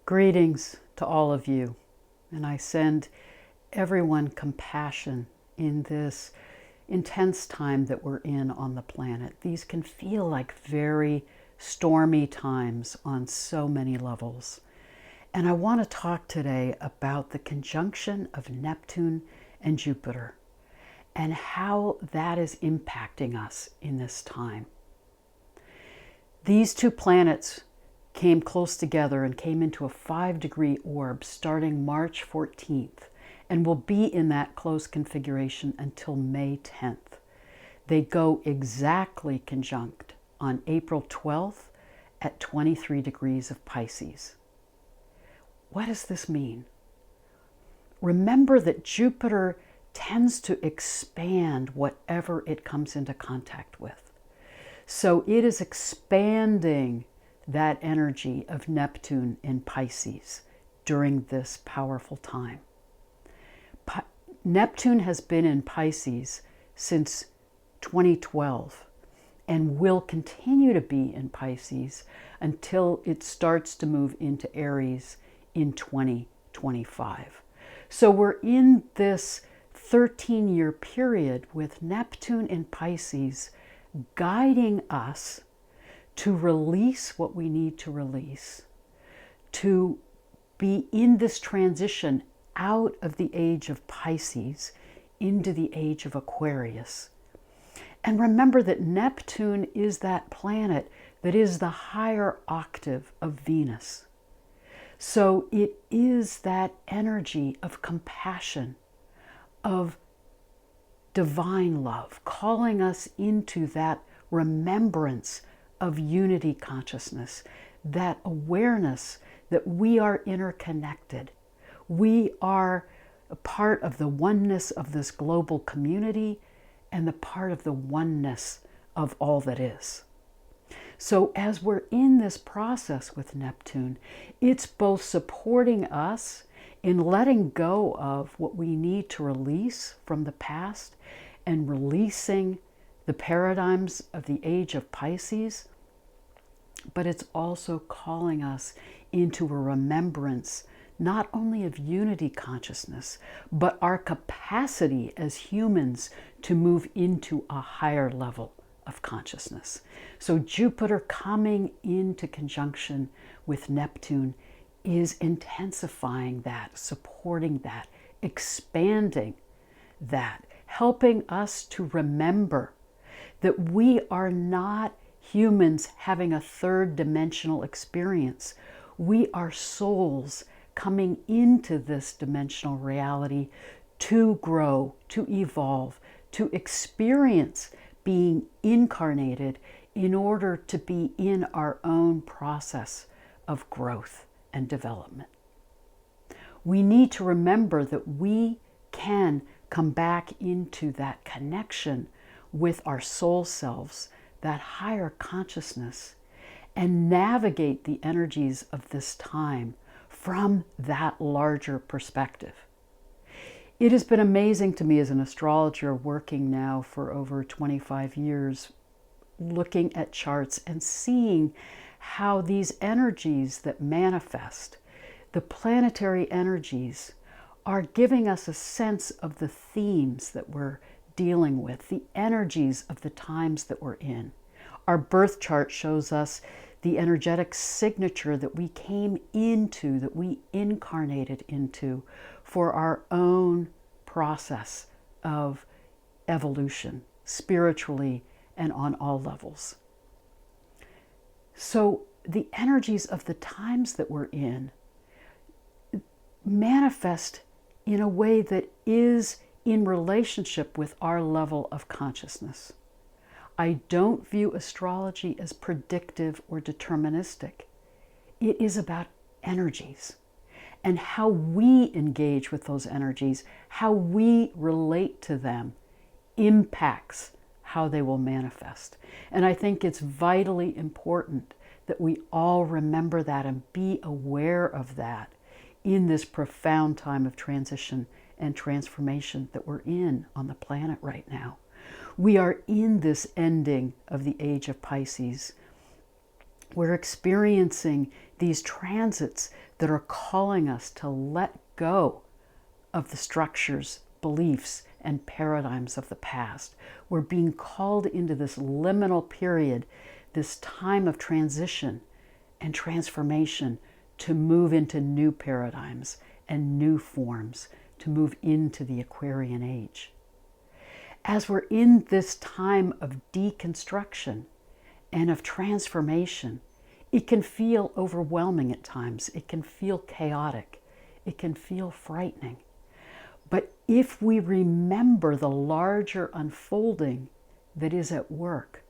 Greetings to all of you, and I send everyone compassion in this intense time that we're in on the planet. These can feel like very stormy times on so many levels. And I want to talk today about the conjunction of Neptune and Jupiter and how that is impacting us in this time. These two planets came close together and came into a 5-degree orb starting March 14th and will be in that close configuration until May 10th. They go exactly conjunct on April 12th at 23 degrees of Pisces. What does this mean? Remember that Jupiter tends to expand whatever it comes into contact with. So it is expanding that energy of Neptune in Pisces during this powerful time. Neptune has been in Pisces since 2012 and will continue to be in Pisces until it starts to move into Aries in 2025. So we're in this 13-year period with Neptune in Pisces guiding us to release what we need to release, to be in this transition out of the age of Pisces into the age of Aquarius. And remember that Neptune is that planet that is the higher octave of Venus. So it is that energy of compassion, of divine love, calling us into that remembrance of unity consciousness, that awareness that we are interconnected. We are a part of the oneness of this global community and the part of the oneness of all that is. So as we're in this process with Neptune, it's both supporting us in letting go of what we need to release from the past and releasing the paradigms of the age of Pisces, but it's also calling us into a remembrance not only of unity consciousness, but our capacity as humans to move into a higher level of consciousness. So Jupiter coming into conjunction with Neptune is intensifying that, supporting that, expanding that, helping us to remember that we are not humans having a third dimensional experience. We are souls coming into this dimensional reality to grow, to evolve, to experience being incarnated in order to be in our own process of growth and development. We need to remember that we can come back into that connection with our soul selves, that higher consciousness, and navigate the energies of this time from that larger perspective. It has been amazing to me as an astrologer working now for over 25 years, looking at charts and seeing how these energies that manifest, the planetary energies, are giving us a sense of the themes that we're dealing with, the energies of the times that we're in. Our birth chart shows us the energetic signature that we came into, that we incarnated into for our own process of evolution, spiritually and on all levels. So the energies of the times that we're in manifest in a way that is in relationship with our level of consciousness. I don't view astrology as predictive or deterministic. It is about energies and how we engage with those energies, how we relate to them impacts how they will manifest. And I think it's vitally important that we all remember that and be aware of that in this profound time of transition and transformation that we're in on the planet right now. We are in this ending of the age of Pisces, We're experiencing these transits that are calling us to let go of the structures, beliefs, and paradigms of the past. We're being called into this liminal period, this time of transition and transformation, to move into new paradigms and new forms, to move into the Aquarian age. As we're in this time of deconstruction and of transformation, it can feel overwhelming at times. It can feel chaotic. It can feel frightening. But if we remember the larger unfolding that is at work,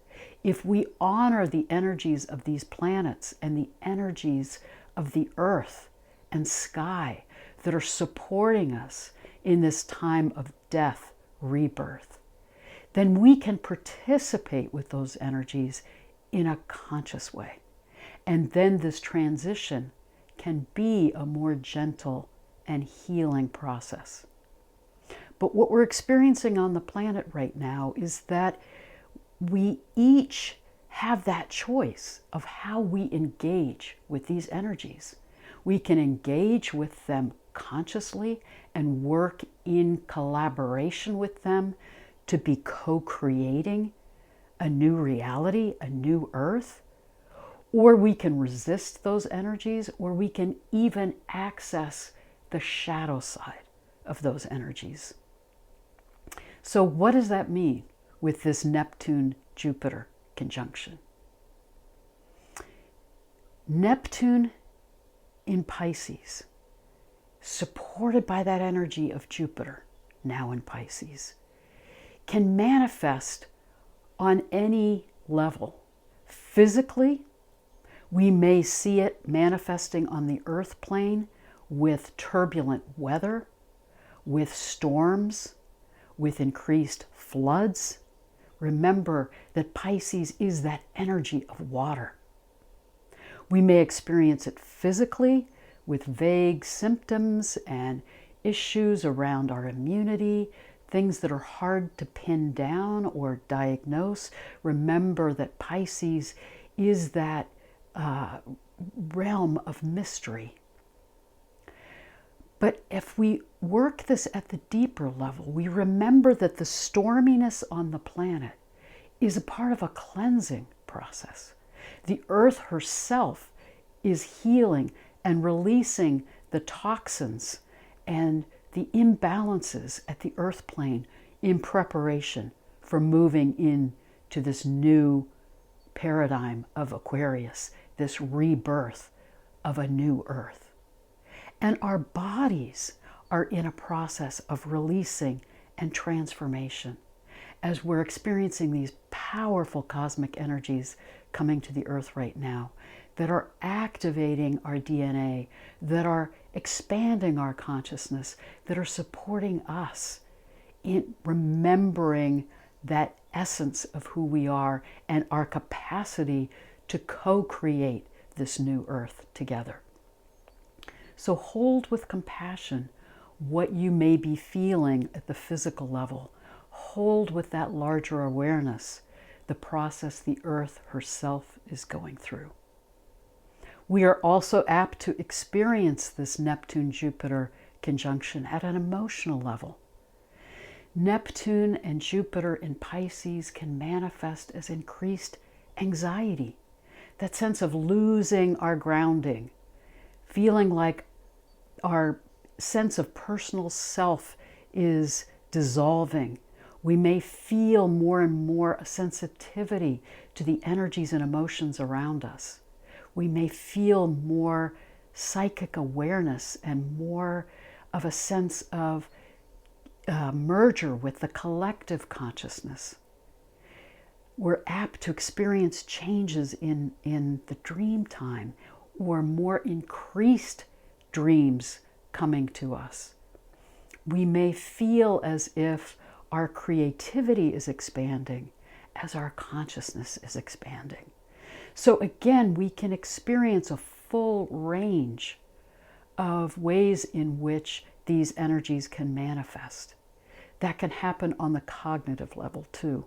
if we honor the energies of these planets and the energies of the earth and sky that are supporting us in this time of death, rebirth, then we can participate with those energies in a conscious way. And then this transition can be a more gentle and healing process. But what we're experiencing on the planet right now is that we each have that choice of how we engage with these energies. We can engage with them consciously and work in collaboration with them to be co-creating a new reality, a new earth. Or we can resist those energies, or we can even access the shadow side of those energies. So what does that mean with this Neptune-Jupiter conjunction? Neptune in Pisces, supported by that energy of Jupiter, now in Pisces, can manifest on any level. Physically, we may see it manifesting on the earth plane with turbulent weather, with storms, with increased floods. Remember that Pisces is that energy of water. We may experience it physically with vague symptoms and issues around our immunity, things that are hard to pin down or diagnose. Remember that Pisces is that realm of mystery. But if we work this at the deeper level, we remember that the storminess on the planet is a part of a cleansing process. The earth herself is healing and releasing the toxins and the imbalances at the earth plane in preparation for moving into this new paradigm of Aquarius, this rebirth of a new earth. And our bodies are in a process of releasing and transformation as we're experiencing these powerful cosmic energies coming to the earth right now that are activating our DNA, that are expanding our consciousness, that are supporting us in remembering that essence of who we are and our capacity to co-create this new earth together. So hold with compassion what you may be feeling at the physical level. Hold with that larger awareness the process the earth herself is going through. We are also apt to experience this Neptune-Jupiter conjunction at an emotional level. Neptune and Jupiter in Pisces can manifest as increased anxiety, that sense of losing our grounding, feeling like our sense of personal self is dissolving. We may feel more and more a sensitivity to the energies and emotions around us. We may feel more psychic awareness and more of a sense of merger with the collective consciousness. We're apt to experience changes in the dream time, or more increased dreams coming to us. We may feel as if our creativity is expanding as our consciousness is expanding. So again, we can experience a full range of ways in which these energies can manifest. That can happen on the cognitive level too.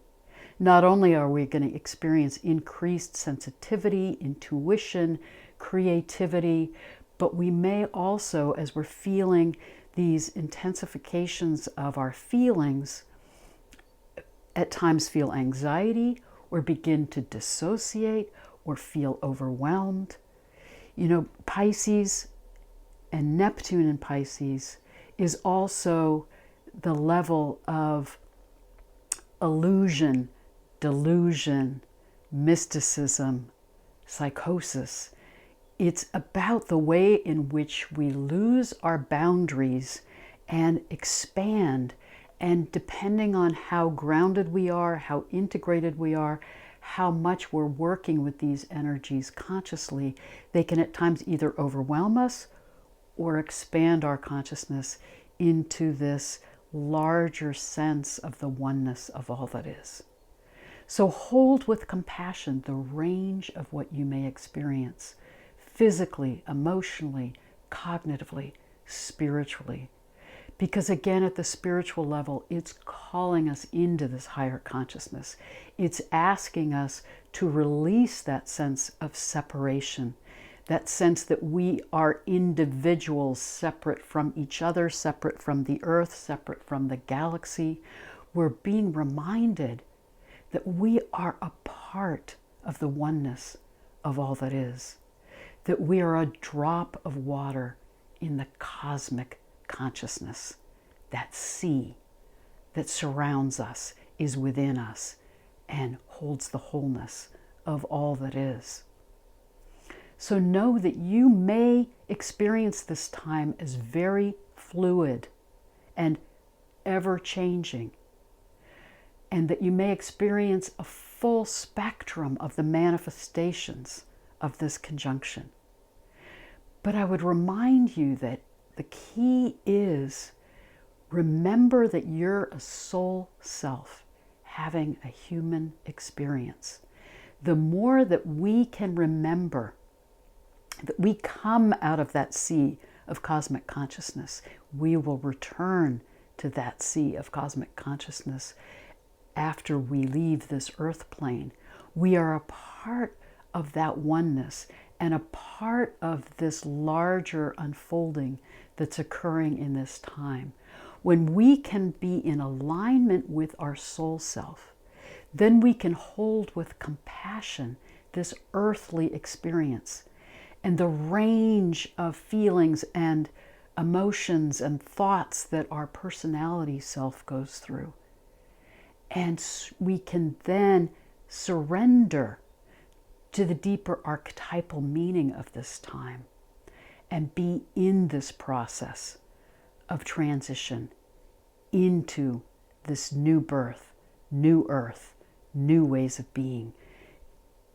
Not only are we going to experience increased sensitivity, intuition, creativity, but we may also, as we're feeling these intensifications of our feelings, at times feel anxiety or begin to dissociate or feel overwhelmed. You know, Pisces and Neptune in Pisces is also the level of illusion, delusion, mysticism, psychosis. It's about the way in which we lose our boundaries and expand. And depending on how grounded we are, how integrated we are, how much we're working with these energies consciously, they can at times either overwhelm us or expand our consciousness into this larger sense of the oneness of all that is. So hold with compassion the range of what you may experience physically, emotionally, cognitively, spiritually. Because again, at the spiritual level, it's calling us into this higher consciousness. It's asking us to release that sense of separation, that sense that we are individuals separate from each other, separate from the earth, separate from the galaxy. We're being reminded that we are a part of the oneness of all that is, that we are a drop of water in the cosmic consciousness. That sea that surrounds us is within us and holds the wholeness of all that is. So know that you may experience this time as very fluid and ever-changing, and that you may experience a full spectrum of the manifestations of this conjunction. But I would remind you that the key is remember that you're a soul self having a human experience. The more that we can remember that we come out of that sea of cosmic consciousness, we will return to that sea of cosmic consciousness after we leave this earth plane. We are a part of that oneness and a part of this larger unfolding that's occurring in this time. When we can be in alignment with our soul self, then we can hold with compassion this earthly experience and the range of feelings and emotions and thoughts that our personality self goes through. And we can then surrender to the deeper archetypal meaning of this time and be in this process of transition into this new birth, new earth, new ways of being.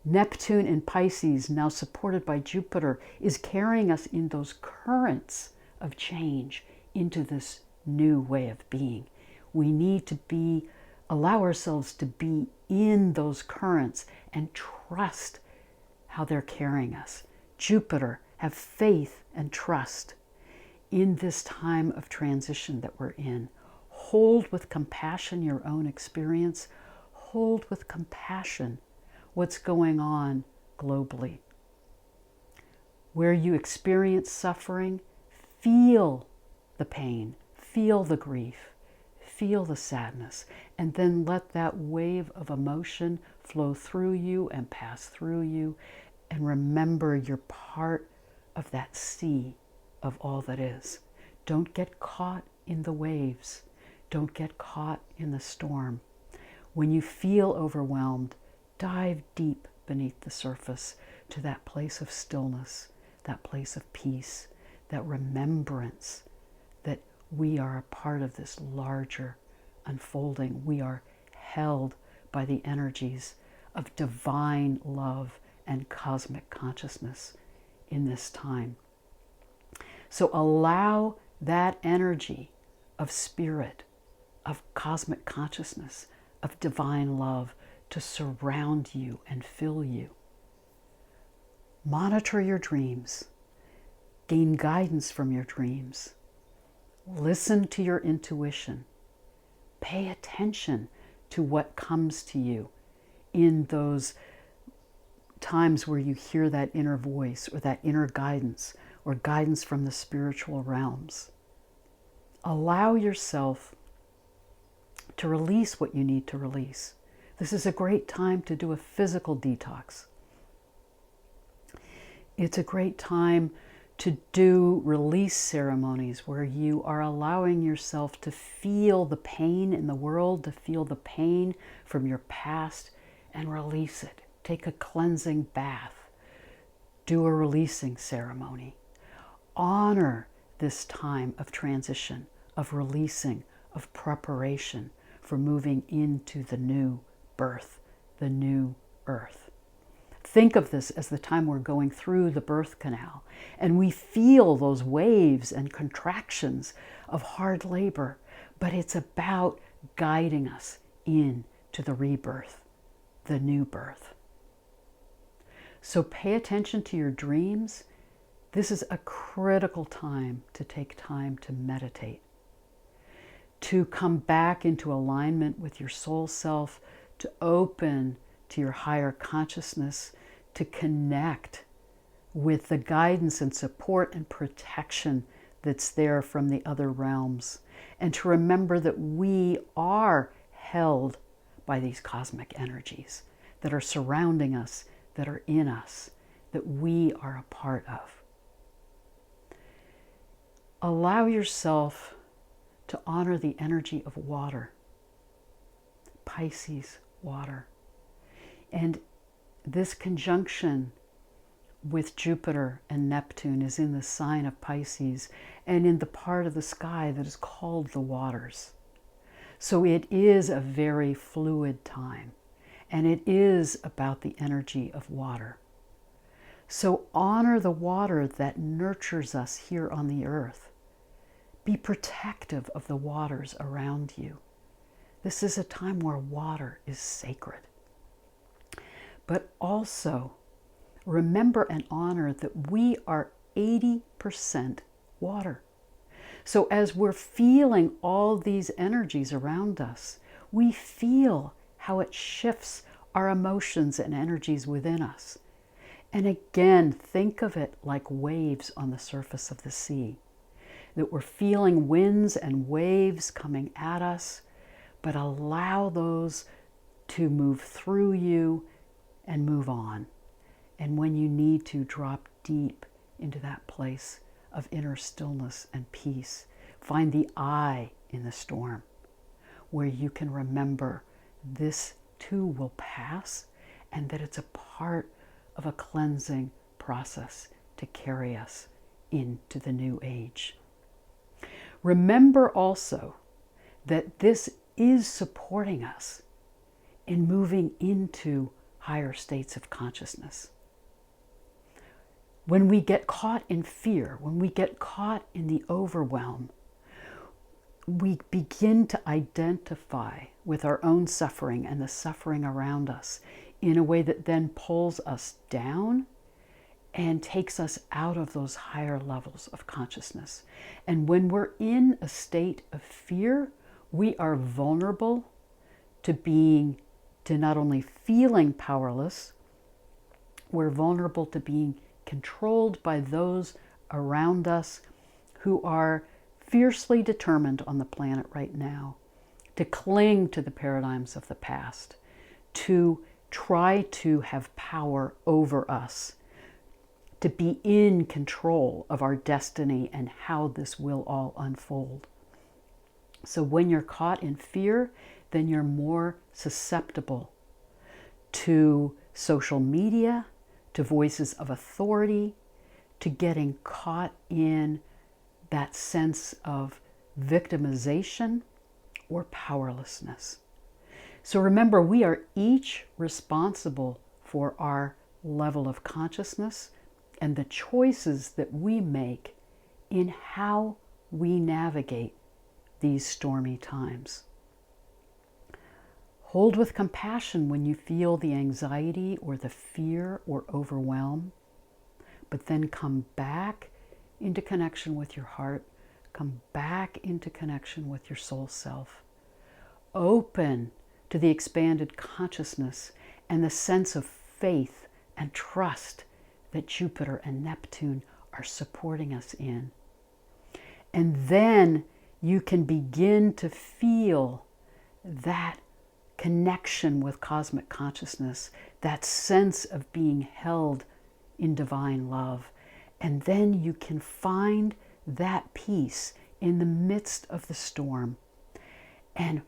Neptune in Pisces, now supported by Jupiter, is carrying us in those currents of change into this new way of being. We need to allow ourselves to be in those currents and trust how they're carrying us. Jupiter, have faith and trust in this time of transition that we're in. Hold with compassion your own experience. Hold with compassion what's going on globally. Where you experience suffering, feel the pain, feel the grief, feel the sadness, and then let that wave of emotion flow through you and pass through you, and remember you're part of that sea of all that is. Don't get caught in the waves. Don't get caught in the storm. When you feel overwhelmed, dive deep beneath the surface to that place of stillness, that place of peace, that remembrance that we are a part of this larger unfolding. We are held by the energies of divine love and cosmic consciousness in this time. So allow that energy of spirit, of cosmic consciousness, of divine love to surround you and fill you. Monitor your dreams. Gain guidance from your dreams. Listen to your intuition. Pay attention to what comes to you in those times where you hear that inner voice or that inner guidance or guidance from the spiritual realms. Allow yourself to release what you need to release. This is a great time to do a physical detox. It's a great time to do release ceremonies where you are allowing yourself to feel the pain in the world, to feel the pain from your past and release it. Take a cleansing bath. Do a releasing ceremony. Honor this time of transition, of releasing, of preparation for moving into the new birth, the new earth. Think of this as the time we're going through the birth canal and we feel those waves and contractions of hard labor, but it's about guiding us into the rebirth, the new birth. So pay attention to your dreams. This is a critical time to take time to meditate, to come back into alignment with your soul self, to open to your higher consciousness, to connect with the guidance and support and protection that's there from the other realms, and to remember that we are held by these cosmic energies that are surrounding us, that are in us, that we are a part of. Allow yourself to honor the energy of water, Pisces, water. And this conjunction with Jupiter and Neptune is in the sign of Pisces and in the part of the sky that is called the waters. So it is a very fluid time, and it is about the energy of water. So honor the water that nurtures us here on the earth. Be protective of the waters around you. This is a time where water is sacred. But also, remember and honor that we are 80% water. So as we're feeling all these energies around us, we feel how it shifts our emotions and energies within us. And again, think of it like waves on the surface of the sea, that we're feeling winds and waves coming at us, but allow those to move through you and move on. And when you need to, drop deep into that place of inner stillness and peace. Find the eye in the storm, where you can remember this too will pass, and that it's a part of a cleansing process to carry us into the new age. Remember also that this is supporting us in moving into higher states of consciousness. When we get caught in fear, when we get caught in the overwhelm, we begin to identify with our own suffering and the suffering around us in a way that then pulls us down and takes us out of those higher levels of consciousness. And when we're in a state of fear, we are vulnerable to not only feeling powerless, we're vulnerable to being controlled by those around us who are fiercely determined on the planet right now to cling to the paradigms of the past, to try to have power over us, to be in control of our destiny and how this will all unfold. So when you're caught in fear, then you're more susceptible to social media, to voices of authority, to getting caught in that sense of victimization or powerlessness. So remember, we are each responsible for our level of consciousness and the choices that we make in how we navigate these stormy times. Hold with compassion when you feel the anxiety or the fear or overwhelm, but then come back into connection with your heart, come back into connection with your soul self. Open to the expanded consciousness and the sense of faith and trust that Jupiter and Neptune are supporting us in. And then you can begin to feel that connection with cosmic consciousness, that sense of being held in divine love. And then you can find that peace in the midst of the storm. And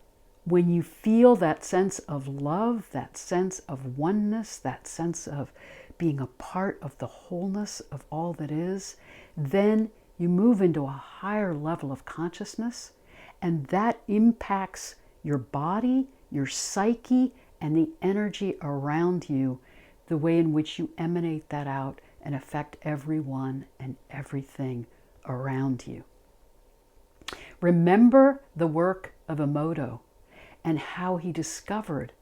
when you feel that sense of love, that sense of oneness, that sense of being a part of the wholeness of all that is, then you move into a higher level of consciousness, and that impacts your body, your psyche, and the energy around you, the way in which you emanate that out and affect everyone and everything around you. Remember the work of Emoto and how he discovered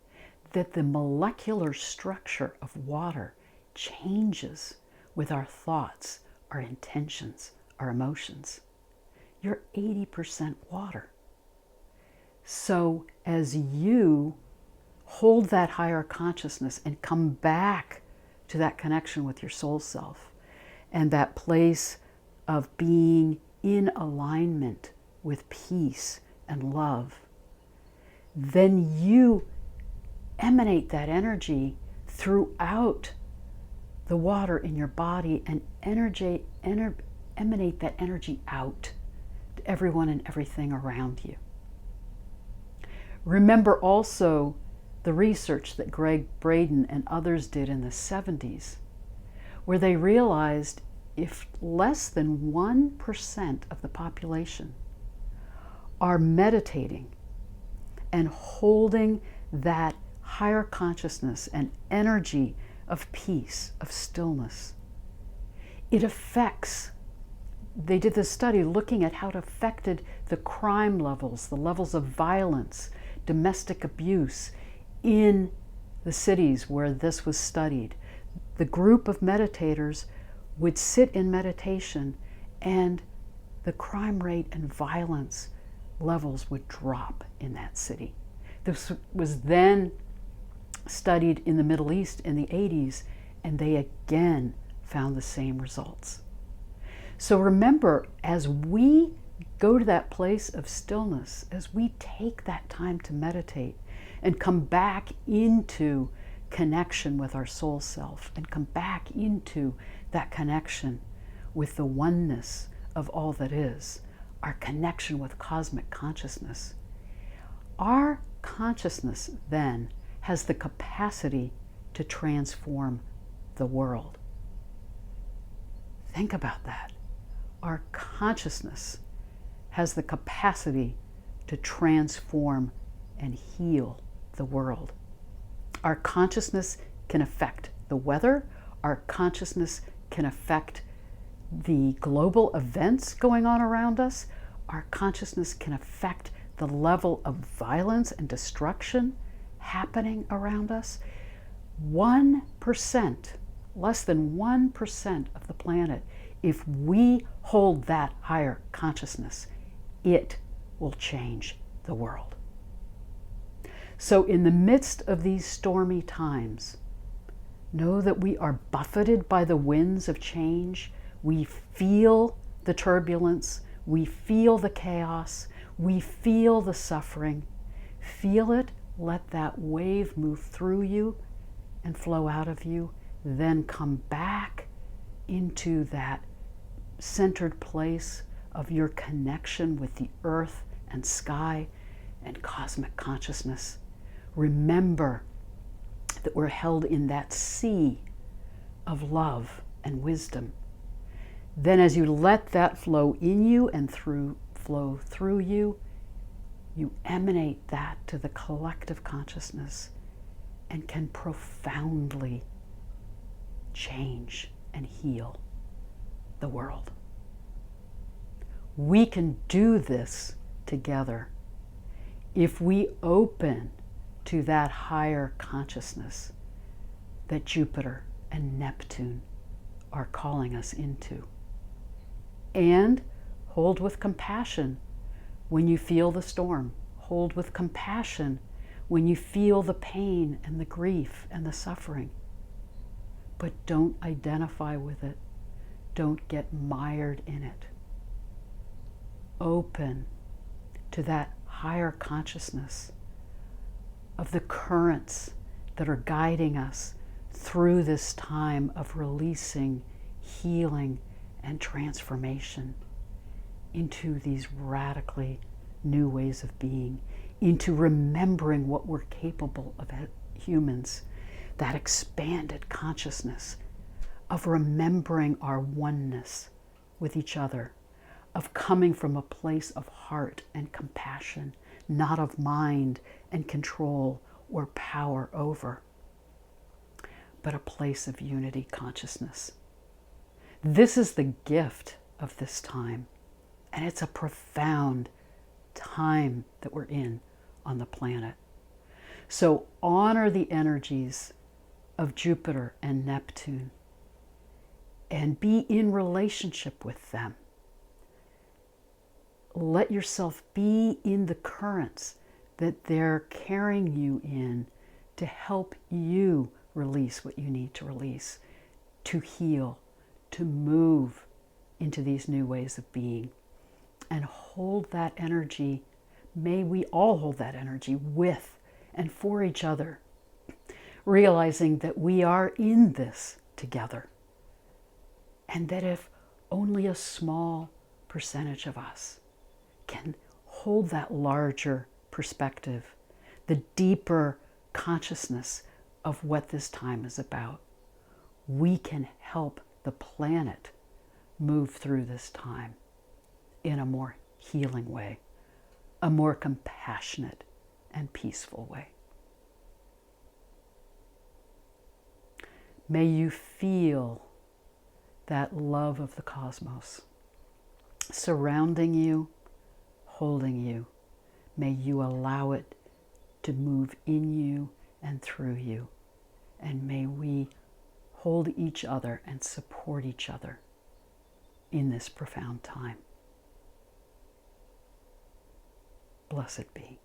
that the molecular structure of water changes with our thoughts, our intentions, our emotions. You're 80% water. So as you hold that higher consciousness and come back to that connection with your soul self and that place of being in alignment with peace and love, then you emanate that energy throughout the water in your body and emanate that energy out to everyone and everything around you. Remember also the research that Greg Braden and others did in the 70s, where they realized if less than 1% of the population are meditating and holding that higher consciousness and energy of peace, of stillness, it affects, they did this study looking at how it affected the crime levels, the levels of violence, domestic abuse in the cities where this was studied. The group of meditators would sit in meditation and the crime rate and violence levels would drop in that city. This was then studied in the Middle East in the 80s, and they again found the same results. So remember, as we go to that place of stillness, as we take that time to meditate and come back into connection with our soul self and come back into that connection with the oneness of all that is, our connection with cosmic consciousness, our consciousness then has the capacity to transform the world. Think about that. Our consciousness has the capacity to transform and heal the world. Our consciousness can affect the weather. Our consciousness can affect the global events going on around us. Our consciousness can affect the level of violence and destruction happening around us. 1%, less than 1% of the planet, if we hold that higher consciousness, it will change the world. So in the midst of these stormy times, know that we are buffeted by the winds of change. We feel the turbulence. We feel the chaos. We feel the suffering. Feel it. Let that wave move through you and flow out of you. Then come back into that centered place of your connection with the earth and sky and cosmic consciousness. Remember that we're held in that sea of love and wisdom. Then as you let that flow in you and flow through you, you emanate that to the collective consciousness and can profoundly change and heal the world. We can do this together if we open to that higher consciousness that Jupiter and Neptune are calling us into. And hold with compassion when you feel the storm. Hold with compassion when you feel the pain and the grief and the suffering. But don't identify with it. Don't get mired in it. Open to that higher consciousness of the currents that are guiding us through this time of releasing, healing, and transformation into these radically new ways of being, into remembering what we're capable of as humans, that expanded consciousness of remembering our oneness with each other, of coming from a place of heart and compassion, not of mind and control or power over, but a place of unity consciousness. This is the gift of this time, and it's a profound time that we're in on the planet. So honor the energies of Jupiter and Neptune and be in relationship with them. Let yourself be in the currents that they're carrying you in to help you release what you need to release, to heal, to move into these new ways of being. And hold that energy. May we all hold that energy with and for each other, realizing that we are in this together. And that if only a small percentage of us can hold that larger perspective, the deeper consciousness of what this time is about, we can help the planet move through this time in a more healing way, a more compassionate and peaceful way. May you feel that love of the cosmos surrounding you, holding you. May you allow it to move in you and through you. And may we hold each other and support each other in this profound time. Blessed be.